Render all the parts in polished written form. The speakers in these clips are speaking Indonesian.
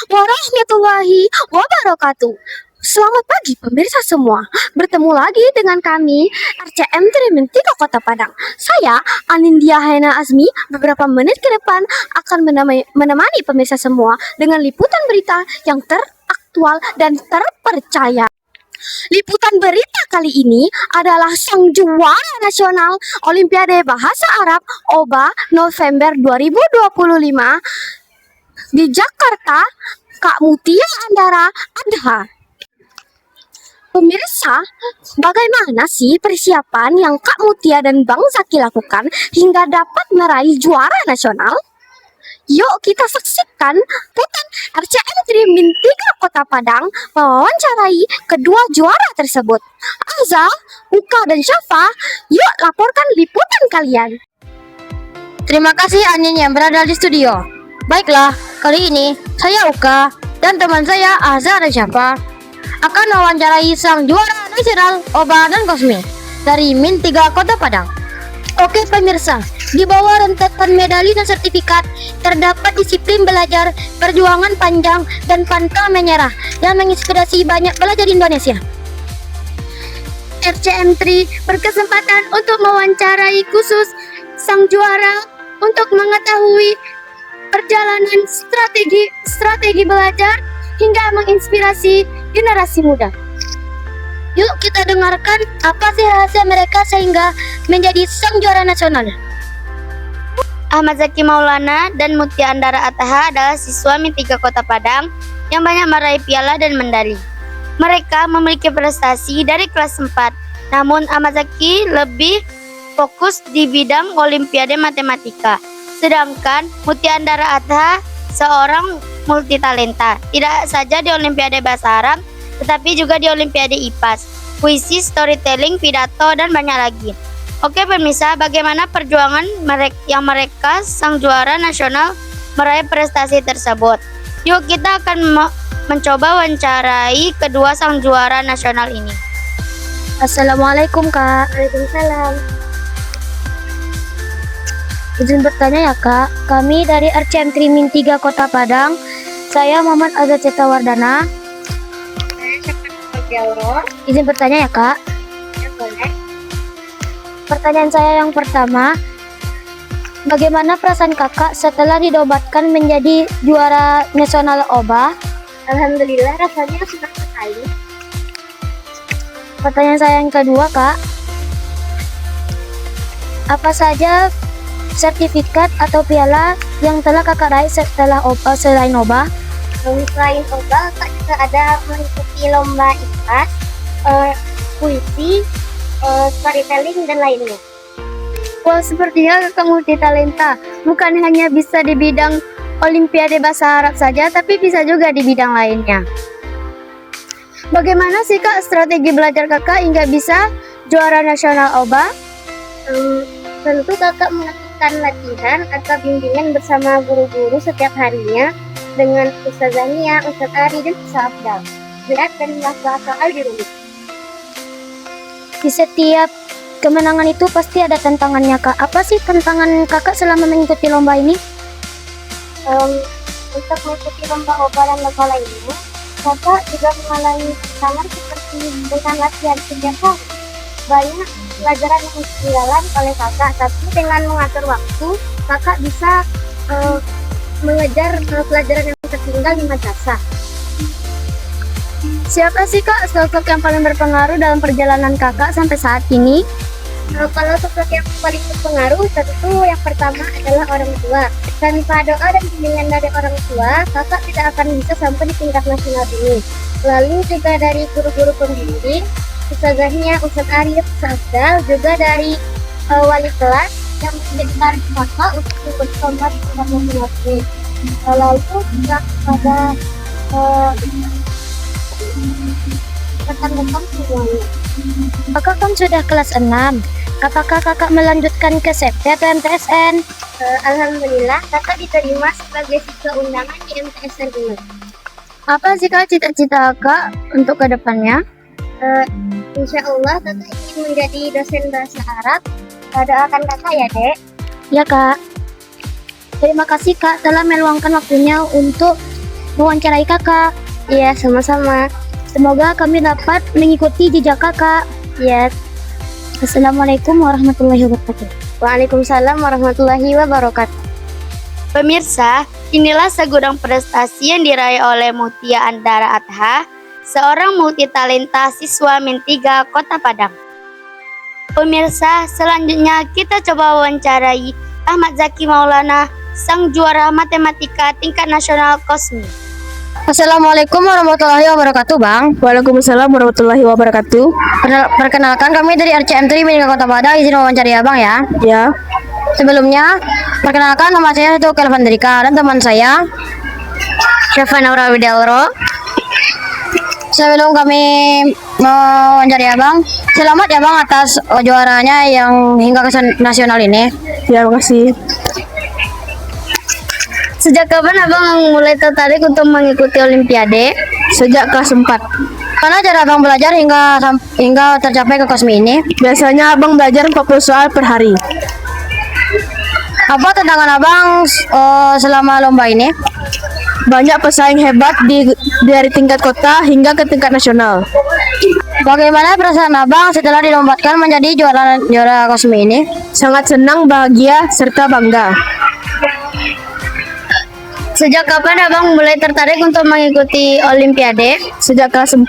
warahmatullahi wabarakatuh. Selamat pagi pemirsa semua. Bertemu lagi dengan kami RCM Trimin 3 Kota Padang. Saya Anindya Haina Azmi beberapa menit ke depan akan menemani pemirsa semua dengan liputan berita yang teraktual dan terpercaya. Liputan berita kali ini adalah sang juara nasional Olimpiade Bahasa Arab OBA November 2025 di Jakarta, Kak Mutia Andara Adha. Pemirsa, bagaimana sih persiapan yang Kak Mutia dan Bang Zaki lakukan hingga dapat meraih juara nasional? Yuk kita saksikan rekan RCM Trimin 3 Kota Padang mewawancarai kedua juara tersebut. Azza, Uka, dan Syafa, yuk laporkan liputan kalian. Terima kasih Anin yang berada di studio. Baiklah, kali ini saya Uka dan teman saya Azza dan Syafa akan mewawancarai sang juara nasional OBA dan Kosmi dari Min 3 Kota Padang. Oke pemirsa, di bawah rentetan medali dan sertifikat terdapat disiplin belajar, perjuangan panjang, dan pantang menyerah yang menginspirasi banyak pelajar di Indonesia. RCM3 berkesempatan untuk mewawancarai khusus sang juara untuk mengetahui perjalanan strategi belajar hingga menginspirasi generasi muda. Yuk kita dengarkan apa sih rahasia mereka sehingga menjadi sang juara nasional. Ahmad Zaki Maulana dan Mutia Andara Ataha adalah siswa Min 3 Kota Padang yang banyak meraih piala dan medali. Mereka memiliki prestasi dari kelas 4, namun Ahmad Zaki lebih fokus di bidang Olimpiade Matematika. Sedangkan Mutia Andara Ataha seorang multitalenta, tidak saja di Olimpiade Bahasa Arab, tetapi juga di Olimpiade IPAS, puisi, storytelling, pidato, dan banyak lagi. Oke pemirsa, bagaimana perjuangan mereka sang juara nasional meraih prestasi tersebut? Yuk kita akan mencoba wawancarai kedua sang juara nasional ini. Assalamualaikum Kak. Waalaikumsalam. Izin bertanya ya Kak, kami dari RCM Trimin 3 Kota Padang. Saya Muhammad Azza Cetawardana. Izin bertanya ya Kak. Ya, boleh. Pertanyaan saya yang pertama, bagaimana perasaan kakak setelah dinobatkan menjadi juara nasional OBA? Alhamdulillah rasanya senang sekali. Pertanyaan saya yang kedua Kak, apa saja sertifikat atau piala yang telah kakak raih setelah OBA selain OBA? Selain OBA, Kak juga ada mengikuti lomba IPAS, puisi, storytelling, dan lainnya. Wah, sepertinya kakak multitalenta. Bukan hanya bisa di bidang Olimpiade Bahasa Arab saja, tapi bisa juga di bidang lainnya. Bagaimana sih Kak strategi belajar kakak hingga bisa juara nasional OBA? Tentu kakak melakukan latihan atau bimbingan bersama guru-guru setiap harinya dengan Ustazah Nia, Ustaz Ari, dan Ustaz Abdal. Berat dan soal di rumah. Di setiap kemenangan itu pasti ada tantangannya Kak. Apa sih tantangan kakak selama mengikuti lomba ini? Untuk mengikuti lomba OBA dan lomba lainnya, kakak juga mengalami tantangan seperti dengan latihan setiap hari. Banyak pelajaran yang ketinggalan oleh kakak, tapi dengan mengatur waktu, kakak bisa mengejar pelajaran yang tertinggal di madrasah. Siapa sih Kak sosok yang paling berpengaruh dalam perjalanan kakak sampai saat ini? Kalau sosok yang paling berpengaruh, tentu yang pertama adalah orang tua. Tanpa doa dan bimbingan dari orang tua, kakak tidak akan bisa sampai di tingkat nasional ini. Lalu juga dari guru-guru pembimbing, Ustazahnya, Ustaz Ari, Ustaz Abdal, juga dari wali kelas yang menjadi tarik kakak untuk ikut lomba di tingkat nasional ini. Lalu juga pada rekan-rekan semuanya. Kakak kan sudah kelas 6. Apakah kakak melanjutkan ke SEPT atau MTSN? Alhamdulillah, kakak diterima sebagai siswa undangan di MTSN ini. Apa sih Kak cita-cita kakak untuk kedepannya? Insya Allah kakak ingin menjadi dosen bahasa Arab. Doakan kakak ya Dek. Ya Kak. Terima kasih Kak telah meluangkan waktunya untuk mewawancarai kakak. Iya, sama-sama. Semoga kami dapat mengikuti jejak kakak. Ya, Assalamualaikum warahmatullahi wabarakatuh. Waalaikumsalam warahmatullahi wabarakatuh. Pemirsa, inilah segudang prestasi yang diraih oleh Mutia Andara Atha, seorang multitalenta siswa Min 3 Kota Padang. Pemirsa, selanjutnya kita coba wawancarai Ahmad Zaki Maulana, sang juara matematika tingkat nasional KOSMI. Assalamualaikum warahmatullahi wabarakatuh, Bang. Waalaikumsalam warahmatullahi wabarakatuh. Perkenalkan kami dari RCM3 Min 3 Kota Padang, izin wawancara ya, Bang ya. Ya, Sebelumnya, perkenalkan nama saya itu Kelvin Drika dan teman saya Syafa Naura Widelro. sebelum kami mewawancarai Abang, selamat ya Bang atas juaranya yang hingga ke nasional ini. ya makasih. Sejak kapan Abang mulai tertarik untuk mengikuti Olimpiade? Sejak kelas 4. Mana cara Abang belajar hingga tercapai ke KOSMI ini? Biasanya Abang belajar 40 soal per hari. Apa tantangan Abang selama lomba ini? Banyak pesaing hebat dari tingkat kota hingga ke tingkat nasional. Bagaimana perasaan Abang setelah dilombakan menjadi juara KOSMI ini? Sangat senang, bahagia, serta bangga. Sejak kapan Abang mulai tertarik untuk mengikuti Olimpiade? Sejak kelas 4.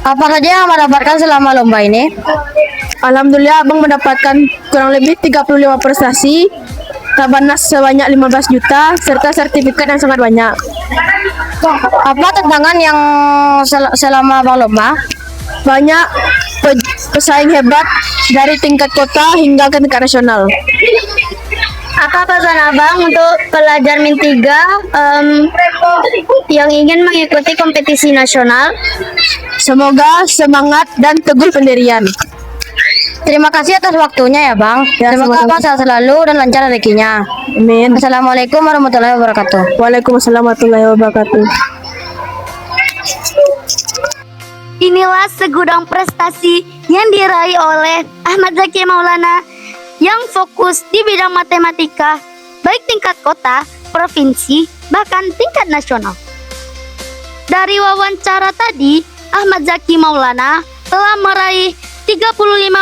Apa saja yang Abang dapatkan selama lomba ini? Alhamdulillah Abang mendapatkan kurang lebih 35 prestasi, tabanas sebanyak 15 juta, serta sertifikat yang sangat banyak. Apa tantangan yang selama Abang lomba? Banyak pesaing hebat dari tingkat kota hingga ke tingkat nasional. Apa pesan Abang untuk pelajar Min 3 yang ingin mengikuti kompetisi nasional? Semoga semangat dan teguh pendirian. Terima kasih atas waktunya ya Bang. Ya, Semoga sama-sama. Abang sehat selalu dan lancar rezekinya. Amin. Assalamualaikum warahmatullahi wabarakatuh. Waalaikumsalam warahmatullahi wabarakatuh. Inilah segudang prestasi yang diraih oleh Ahmad Zaki Maulana yang fokus di bidang matematika, baik tingkat kota, provinsi, bahkan tingkat nasional. Dari wawancara tadi, Ahmad Zaki Maulana telah meraih 35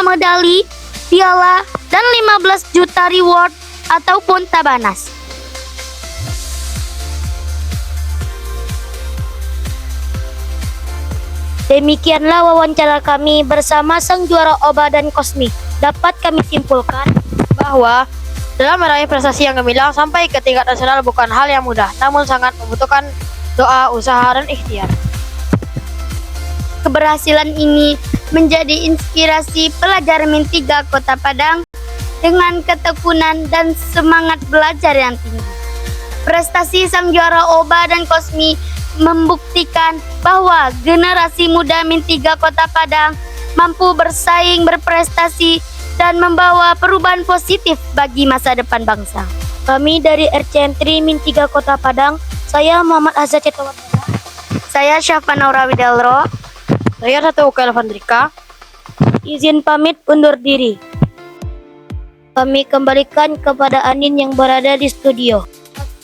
medali, piala, dan 15 juta reward ataupun tabanas. Demikianlah wawancara kami bersama sang juara OBA dan KOSMI. Dapat kami simpulkan Bahwa dalam meraih prestasi yang gemilang sampai ke tingkat nasional bukan hal yang mudah, namun sangat membutuhkan doa, usaha, dan ikhtiar. keberhasilan ini menjadi inspirasi pelajar Min 3 Kota Padang dengan ketekunan dan semangat belajar yang tinggi. Prestasi sang juara OBA dan KOSMI membuktikan bahwa generasi muda Min 3 Kota Padang mampu bersaing, berprestasi, dan membawa perubahan positif bagi masa depan bangsa. Kami dari RCM3 Min 3 Kota Padang, saya Muhammad Azza Cetawatara. Saya Syafa Naura Widelro. Saya satu Kelvin Drika. Izin pamit undur diri. Kami kembalikan kepada Anin yang berada di studio.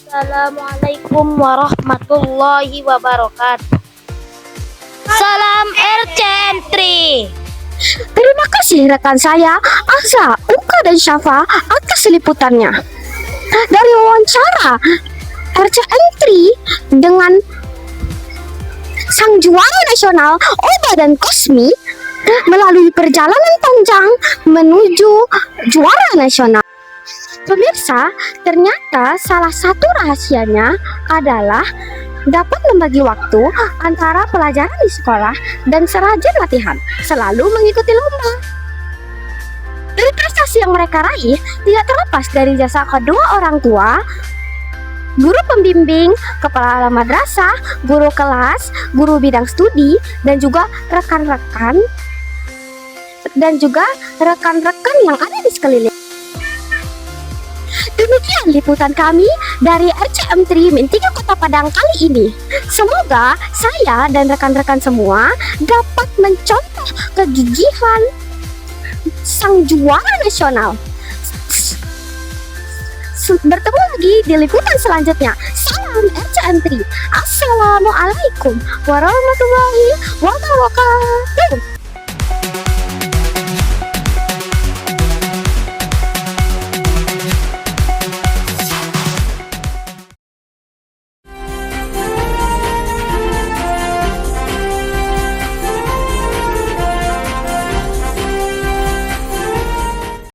Assalamualaikum warahmatullahi wabarakatuh. Salam RCM3. Terima kasih rekan saya, Azza, Uka, dan Syafa atas liputannya. Dari wawancara RCM3 dengan sang juara nasional OBA dan KOSMI melalui perjalanan panjang menuju juara nasional. Pemirsa, ternyata salah satu rahasianya adalah dapat membagi waktu antara pelajaran di sekolah dan serajin latihan, selalu mengikuti lomba. Dari prestasi yang mereka raih, tidak terlepas dari jasa kedua orang tua, guru pembimbing, kepala madrasah, guru kelas, guru bidang studi, dan juga rekan-rekan yang ada di sekeliling. Demikian liputan kami dari RCM3 Min 3 Kota Padang kali ini. Semoga saya dan rekan-rekan semua dapat mencontoh kegigihan sang juara nasional. bertemu lagi di liputan selanjutnya. Salam RCM3. Assalamualaikum warahmatullahi wabarakatuh.